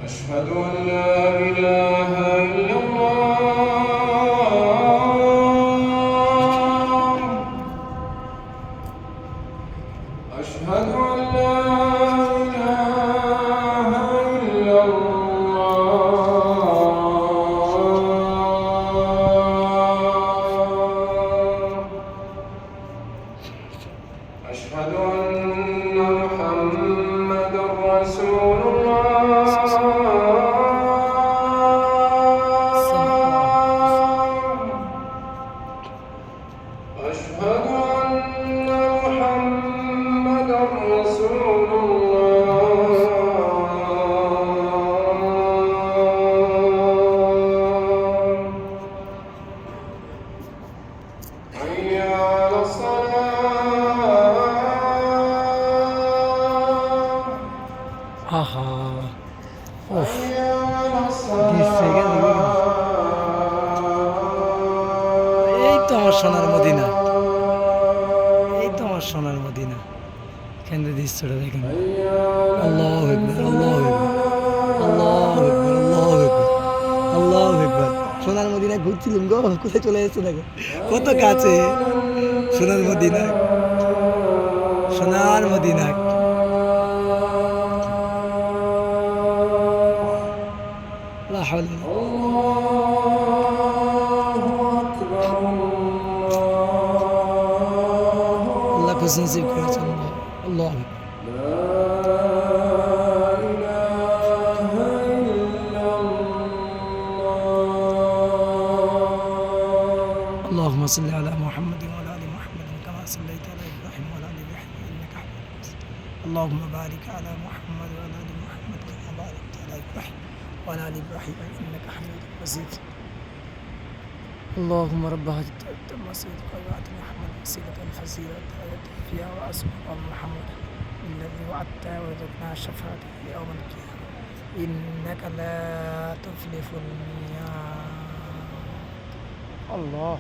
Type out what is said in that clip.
أشهد أن لا إله إلا الله أشهد أن لا إله إلا الله أشهد أن محمدا رسول الله أشهد أن محمدا رسول الله حي على الصلاة আহা ওফ حي على এই তো আমার সোনার মদিনা, এই তো আমার সোনার মদিনা। কেন্দ্রে দৃশ্যটা দেখেন, আল্লাহু আকবার, আল্লাহু আকবার, আল্লাহু আকবার, আল্লাহু আকবার, আল্লাহু আকবার। সোনার মদিনা ঘুরছিলাম গো, কোথায় চলে এসেছে দেখো, কত কাছে সোনার মদিনা, সোনার মদিনা। লা হাওলা আল্লাহ খুশি নসিব করেছেন। আল্লাহ اللهم صل على محمد وعلى ال محمد كما صليت على ابراهيم وعلى ال ابراهيم انك حميد مجيد. اللهم بارك على محمد وعلى ال محمد كما باركت على ابراهيم وعلى ال ابراهيم انك حميد مجيد. اللهم رب هذه المسجد قيادة محمد وسيلة الفزيلة فيها وأسماء محمد الذي وعدته وذقنا شفاعته يوم القيامة إنك لا تفلح الميعاد. الله